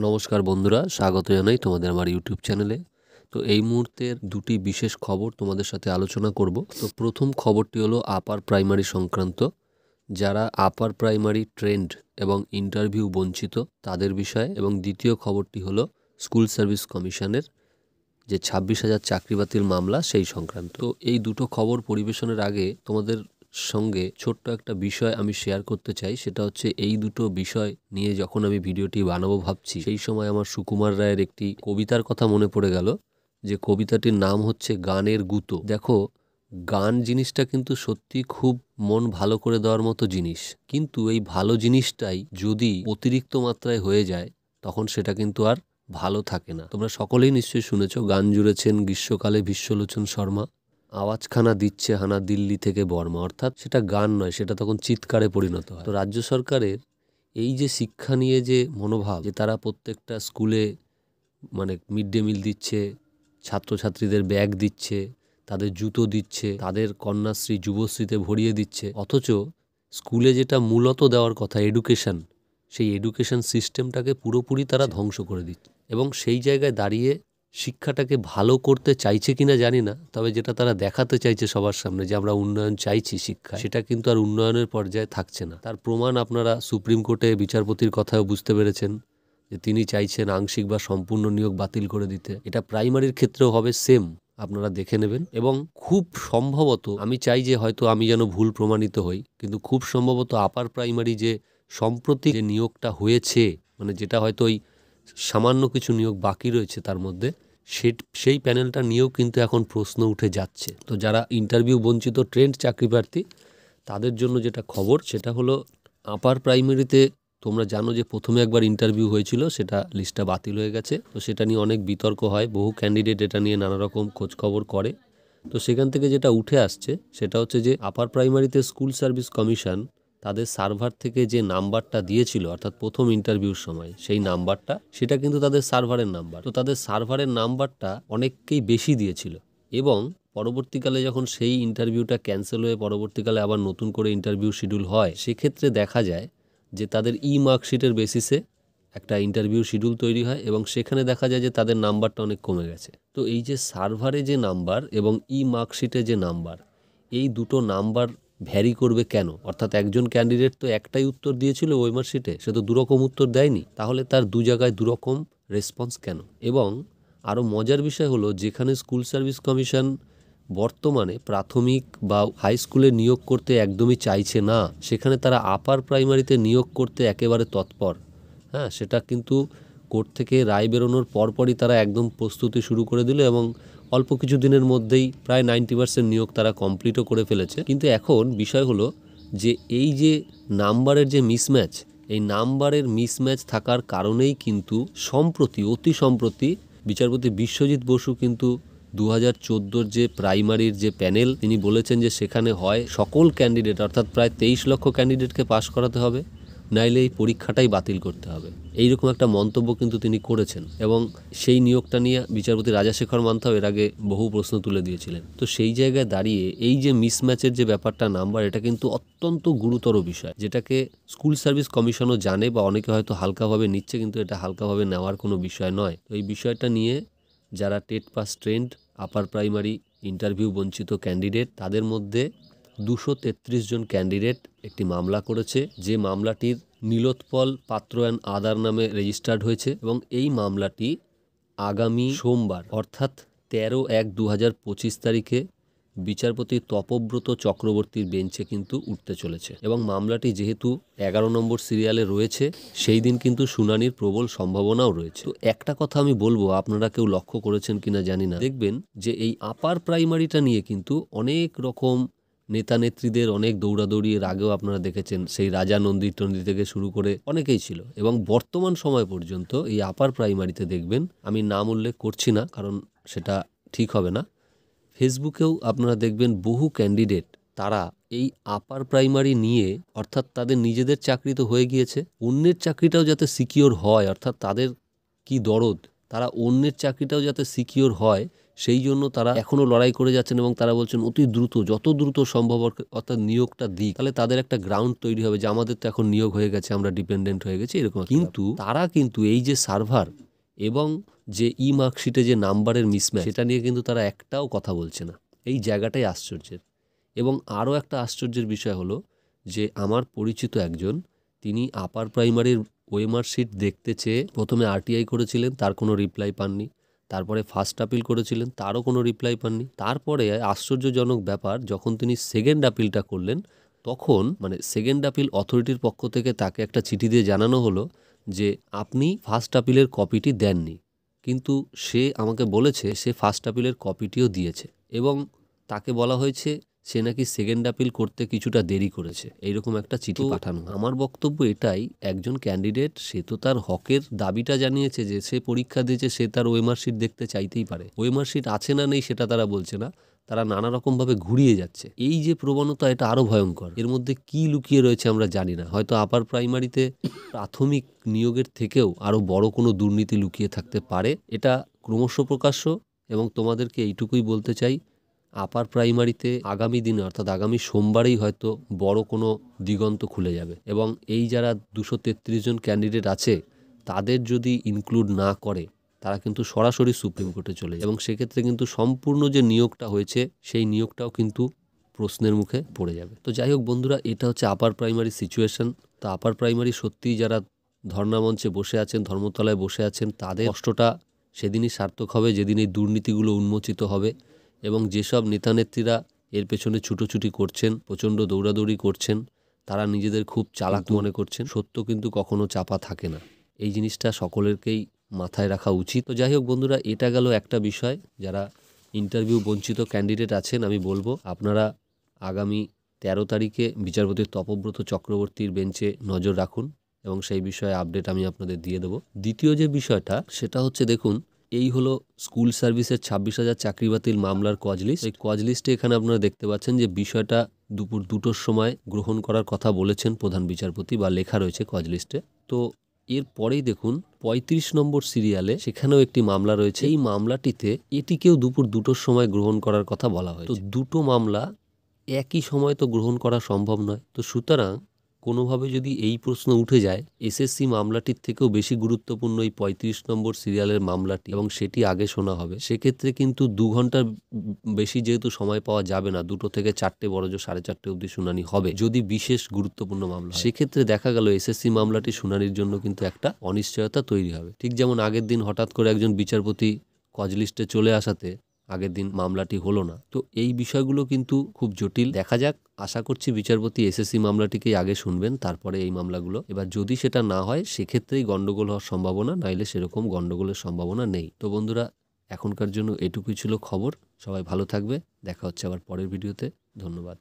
নমস্কার বন্ধুরা, স্বাগত জানাই তোমাদের আমার ইউটিউব চ্যানেলে। তো এই মুহূর্তের দুটি বিশেষ খবর তোমাদের সাথে আলোচনা করব। তো প্রথম খবরটি হলো আপার প্রাইমারি সংক্রান্ত। যারা আপার প্রাইমারি ট্রেন্ড এবং ইন্টারভিউ বঞ্চিত তাদের বিষয়ে, এবং দ্বিতীয় খবরটি হলো স্কুল সার্ভিস কমিশনের যে 26,000 চাকরি বাতিল মামলা সেই সংক্রান্ত। তো এই দুটো খবর পরিবেশনের আগে তোমাদের সঙ্গে ছোট্ট একটা বিষয় আমি শেয়ার করতে চাই। সেটা হচ্ছে, এই দুটো বিষয় নিয়ে যখন আমি ভিডিওটি বানাবো ভাবছি, সেই সময় আমার সুকুমার রায়ের একটি কবিতার কথা মনে পড়ে গেল। যে কবিতাটির নাম হচ্ছে গানের গুতো। দেখো, গান জিনিসটা কিন্তু সত্যি খুব মন ভালো করে দেওয়ার মতো জিনিস, কিন্তু এই ভালো জিনিসটাই যদি অতিরিক্ত মাত্রায় হয়ে যায় তখন সেটা কিন্তু আর ভালো থাকে না। তোমরা সকলেই নিশ্চয়ই শুনেছ, গান জুড়েছেন গ্রীষ্মকালে বিশ্বলোচন শর্মা, আওয়াজখানা দিচ্ছে হানা দিল্লি থেকে বর্মা। অর্থাৎ সেটা গান নয়, সেটা তখন চিৎকারে পরিণত হয়। তো রাজ্য সরকারের এই যে শিক্ষা নিয়ে যে মনোভাব, যে তারা প্রত্যেকটা স্কুলে মিড ডে মিল দিচ্ছে, ছাত্রছাত্রীদের ব্যাগ দিচ্ছে, তাদের জুতো দিচ্ছে, তাদের কন্যাশ্রী যুবশ্রীতে ভরিয়ে দিচ্ছে, অথচ স্কুলে যেটা মূলত দেওয়ার কথা এডুকেশন, সেই এডুকেশন সিস্টেমটাকে পুরোপুরি তারা ধ্বংস করে দিচ্ছে। এবং সেই জায়গায় দাঁড়িয়ে শিক্ষাটাকে ভালো করতে চাইছে কিনা জানি না, তবে যেটা তারা দেখাতে চাইছে সবার সামনে যে আমরা উন্নয়ন চাইছি শিক্ষা, সেটা কিন্তু আর উন্নয়নের পর্যায়ে থাকছে না। তার প্রমাণ আপনারা সুপ্রিম কোর্টে বিচারপতির কথাও বুঝতে পেরেছেন, যে তিনি চাইছেন আংশিক বা সম্পূর্ণ নিয়োগ বাতিল করে দিতে। এটা প্রাইমারির ক্ষেত্রেও হবে সেম, আপনারা দেখে নেবেন। এবং খুব সম্ভবত, আমি চাই যে হয়তো আমি যেন ভুল প্রমাণিত হই, কিন্তু খুব সম্ভবত আপার প্রাইমারি যে সম্প্রতি যে নিয়োগটা হয়েছে, যেটা হয়তো ওই সামান্য কিছু নিয়োগ বাকি রয়েছে তার মধ্যে, সেই প্যানেলটা নিয়েও কিন্তু এখন প্রশ্ন উঠে যাচ্ছে। তো যারা ইন্টারভিউ বঞ্চিত ট্রেন্ড চাকরি প্রার্থী, তাদের জন্য যেটা খবর সেটা হলো, আপার প্রাইমারিতে তোমরা জানো যে প্রথমে একবার ইন্টারভিউ হয়েছিল, সেটা লিস্টটা বাতিল হয়ে গেছে। তো সেটা নিয়ে অনেক বিতর্ক হয়, বহু ক্যান্ডিডেট এটা নিয়ে নানা রকম খোঁজখবর করে। তো সেখান থেকে যেটা উঠে আসছে সেটা হচ্ছে যে আপার প্রাইমারিতে স্কুল সার্ভিস কমিশন তাদের সার্ভার থেকে যে নাম্বারটা দিয়েছিল, অর্থাৎ প্রথম ইন্টারভিউর সময় সেই নাম্বারটা, সেটা কিন্তু তাদের সার্ভারের নাম্বার। তো তাদের সার্ভারের নাম্বারটা অনেককেই বেশি দিয়েছিল, এবং পরবর্তীকালে যখন সেই ইন্টারভিউটা ক্যান্সেল হয়ে পরবর্তীকালে আবার নতুন করে ইন্টারভিউ শিডিউল হয়, সেক্ষেত্রে দেখা যায় যে তাদের মার্কশিটের বেসিসে একটা ইন্টারভিউ শিডিউল তৈরি হয়, এবং সেখানে দেখা যায় যে তাদের নাম্বারটা অনেক কমে গেছে। তো এই যে সার্ভারে যে নাম্বার এবং মার্কশিটে যে নাম্বার, এই দুটো নাম্বার ভ্যারি করবে কেন? অর্থাৎ একজন ক্যান্ডিডেট তো একটাই উত্তর দিয়েছিল ওই মার্কশিটে, সে তো দুরকম উত্তর দেয়নি, তাহলে তার দু জায়গায় দুরকম রেসপন্স কেন? এবং আরও মজার বিষয় হলো, যেখানে স্কুল সার্ভিস কমিশন বর্তমানে প্রাথমিক বা হাই স্কুলে নিয়োগ করতে একদমই চাইছে না, সেখানে তারা আপার প্রাইমারিতে নিয়োগ করতে একেবারে তৎপর। হ্যাঁ, সেটা কিন্তু কোর্ট থেকে রায় বেরোনোর পরপরই তারা একদম প্রস্তুতি শুরু করে দিল, এবং অল্প কিছু দিনের মধ্যেই প্রায় 90% নিয়োগ তারা কমপ্লিটও করে ফেলেছে। কিন্তু এখন বিষয় হলো যে এই যে নাম্বারের যে মিসম্যাচ, এই নাম্বারের মিসম্যাচ থাকার কারণেই কিন্তু অতি সম্প্রতি বিচারপতি বিশ্বজিৎ বসু কিন্তু 2014 যে প্রাইমারির যে প্যানেল, তিনি বলেছেন যে সেখানে হয় সকল ক্যান্ডিডেট, অর্থাৎ প্রায় 23 লক্ষ ক্যান্ডিডেটকে পাশ করাতে হবে, নাইলে এই পরীক্ষাটাই বাতিল করতে হবে। এইরকম একটা মন্তব্য কিন্তু তিনি করেছেন, এবং সেই নিয়োগটা নিয়ে বিচারপতি রাজাশেখর মান্থাও এর আগে বহু প্রশ্ন তুলে দিয়েছিলেন। তো সেই জায়গায় দাঁড়িয়ে এই যে মিসম্যাচের যে ব্যাপারটা নাম্বার, এটা কিন্তু অত্যন্ত গুরুতর বিষয়, যেটাকে স্কুল সার্ভিস কমিশনও জানে, বা অনেকে হয়তো হালকাভাবে নিচ্ছে, কিন্তু এটা হালকাভাবে নেওয়ার কোনো বিষয় নয়। তো এই বিষয়টা নিয়ে যারা TET pass trend upper primary interview বঞ্চিত ক্যান্ডিডেট, তাদের মধ্যে 233 জন ক্যান্ডিডেট একটি মামলা করেছে, যে মামলাটির নীলোৎপল পাত্র অ্যান্ড আদার নামে রেজিস্টার্ড হয়েছে, এবং এই মামলাটি আগামী সোমবার অর্থাৎ 13/1/2025 তারিখে বিচারপতি তপব্রত চক্রবর্তীর বেঞ্চে কিন্তু উঠতে চলেছে। এবং মামলাটি যেহেতু 11 নম্বর সিরিয়ালে রয়েছে, সেই দিন কিন্তু শুনানির প্রবল সম্ভাবনাও রয়েছে। তো একটা কথা আমি বলবো, আপনারা কেউ লক্ষ্য করেছেন কিনা জানি না, দেখবেন যে এই আপার প্রাইমারিটা নিয়ে কিন্তু অনেক রকম নেতা নেত্রীদের অনেক দৌড়াদৌড়ি এর আগেও আপনারা দেখেছেন, সেই রাজা নন্দী টন্দী থেকে শুরু করে অনেকেই ছিল, এবং বর্তমান সময় পর্যন্ত এই আপার প্রাইমারিতে দেখবেন, আমি নাম উল্লেখ করছি না কারণ সেটা ঠিক হবে না, ফেসবুকেও আপনারা দেখবেন বহু ক্যান্ডিডেট তারা এই আপার প্রাইমারি নিয়ে, অর্থাৎ তাদের নিজেদের চাকরি তো হয়ে গিয়েছে, অন্যের চাকরিটাও যাতে সিকিওর হয়, অর্থাৎ তাদের কি দরদ, তারা অন্যের চাকরিটাও যাতে সিকিওর হয় সেই জন্য তারা এখনো লড়াই করে যাচ্ছেন এবং তারা বলছেন অতি দ্রুত, যত দ্রুত সম্ভব অর্থাৎ নিয়োগটা দিক, তাহলে তাদের একটা গ্রাউন্ড তৈরি হবে যে আমাদের তো এখন নিয়োগ হয়ে গেছে, আমরা ডিপেন্ডেন্ট হয়ে গেছি এরকম। কিন্তু তারা কিন্তু এই যে সার্ভার এবং যে মার্কশিটে যে নাম্বারের মিসম্যাচ, সেটা নিয়ে কিন্তু তারা একটাও কথা বলছে না। এই জায়গাটাই আশ্চর্যের। এবং আরও একটা আশ্চর্যের বিষয় হলো যে আমার পরিচিত একজন, তিনি আপার প্রাইমারির ওএমআর শিট দেখতে চেয়ে প্রথমে আরটিআই করেছিলেন, তার কোনো রিপ্লাই পাননি। তারপরে ফার্স্ট আপিল করেছিলেন, তারও কোনো রিপ্লাই পাননি। তারপরে আশ্চর্যজনক ব্যাপার, যখন তিনি সেকেন্ড আপিলটা করলেন, তখন সেকেন্ড আপিল অথরিটির পক্ষ থেকে তাকে একটা চিঠি দিয়ে জানানো হলো যে আপনি ফার্স্ট আপিলের কপিটি দেননি। কিন্তু সে আমাকে বলেছে সে ফার্স্ট আপিলের কপিটিও দিয়েছে এবং তাকে বলা হয়েছে সে নাকি সেকেন্ড আপিল করতে কিছুটা দেরি করেছে, এইরকম একটা চিঠি পাঠানো। আমার বক্তব্য এটাই, একজন ক্যান্ডিডেট সে তো তার হকের দাবিটা জানিয়েছে যে সে পরীক্ষা দিয়েছে, সে তার ওএমআর শিট দেখতে চাইতেই পারে। ওএমআর শিট আছে না নেই সেটা তারা বলছে না, তারা নানা রকমভাবে ঘুরিয়ে যাচ্ছে। এই যে প্রবণতা, এটা আরও ভয়ঙ্কর। এর মধ্যে কি লুকিয়ে রয়েছে আমরা জানি না। হয়তো আপার প্রাইমারিতে প্রাথমিক নিয়োগের থেকেও আরও বড় কোনো দুর্নীতি লুকিয়ে থাকতে পারে। এটা ক্রমশ প্রকাশ্য এবং তোমাদেরকে এইটুকুই বলতে চাই, আপার প্রাইমারিতে আগামী দিনে অর্থাৎ আগামী সোমবারেই হয়তো বড় কোনো দিগন্ত খুলে যাবে এবং এই যারা 233 জন ক্যান্ডিডেট আছে তাদের যদি ইনক্লুড না করে, তারা কিন্তু সরাসরি সুপ্রিম কোর্টে চলে যাবে এবং সেক্ষেত্রে কিন্তু সম্পূর্ণ যে নিয়োগটা হয়েছে সেই নিয়োগটাও কিন্তু প্রশ্নের মুখে পড়ে যাবে। তো যাই হোক বন্ধুরা, এটা হচ্ছে আপার প্রাইমারি সিচুয়েশন। তো আপার প্রাইমারি সত্যিই যারা ধর্নামঞ্চে বসে আছেন, ধর্মতলায় বসে আছেন, তাদের কষ্টটা সেদিনই সার্থক হবে যেদিন এই দুর্নীতিগুলো উন্মোচিত হবে এবং যেসব নেতানেত্রীরা এর পেছনে ছুটোছুটি করছেন, প্রচণ্ড দৌড়াদৌড়ি করছেন, তারা নিজেদের খুব চালাক মনে করছেন। সত্য কিন্তু কখনো চাপা থাকে না, এই জিনিসটা সকলেরকেই মাথায় রাখা উচিত। তো যাই হোক বন্ধুরা, এটা গেল একটা বিষয়। যারা ইন্টারভিউ বঞ্চিত ক্যান্ডিডেট আছেন, আমি বলবো আপনারা আগামী 13 তারিখে বিচারপতি তপব্রত চক্রবর্তীর বেঞ্চে নজর রাখুন এবং সেই বিষয়ে আপডেট আমি আপনাদের দিয়ে দেবো। দ্বিতীয় যে বিষয়টা সেটা হচ্ছে, দেখুন এই হলো স্কুল সার্ভিসের 26,000 চাকরি বাতিল মামলার কজ লিস্ট। এই কজ লিস্টে এখানে আপনারা দেখতে পাচ্ছেন যে বিষয়টা দুপুর 2টোর সময় গ্রহণ করার কথা বলেছেন প্রধান বিচারপতি, বা লেখা রয়েছে কজ লিস্টে। তো এরপরেই দেখুন 35 নম্বর সিরিয়ালে সেখানেও একটি মামলা রয়েছে। এই মামলাটিতে এটিকেও দুপুর 2টোর সময় গ্রহণ করার কথা বলা হয়েছে। তো দুটো মামলা একই সময় তো গ্রহণ করা সম্ভব নয়। তো সুতরাং কোনোভাবে যদি এই প্রশ্ন উঠে যায়, এসএসসি মামলাটির থেকেও বেশি গুরুত্বপূর্ণ এই 35 নম্বর সিরিয়ালের মামলাটি এবং সেটি আগে শোনা হবে, সেক্ষেত্রে কিন্তু 2 ঘন্টার বেশি যেহেতু সময় পাওয়া যাবে না, 2টো থেকে 4টে, বড়জোর 4:30 অবধি শুনানি হবে যদি বিশেষ গুরুত্বপূর্ণ মামলা। সেক্ষেত্রে দেখা গেল এসএসসি মামলাটি শুনানির জন্য কিন্তু একটা অনিশ্চয়তা তৈরি হবে। ঠিক যেমন আগের দিন হঠাৎ করে একজন বিচারপতি কজ লিস্টে চলে আসাতে আগের দিন মামলাটি হলো না। তো এই বিষয়গুলো কিন্তু খুব জটিল। দেখা যাক, আশা করছি বিচারপতি এসএসসি মামলাটিকেই আগে শুনবেন, তারপরে এই মামলাগুলো। এবার যদি সেটা না হয় সেক্ষেত্রেই গন্ডগোল হওয়ার সম্ভাবনা, নাইলে সেরকম গন্ডগোলের সম্ভাবনা নেই। তো বন্ধুরা, এখনকার জন্য এটুকুই ছিল খবর। সবাই ভালো থাকবে, দেখা হচ্ছে আবার পরের ভিডিওতে। ধন্যবাদ।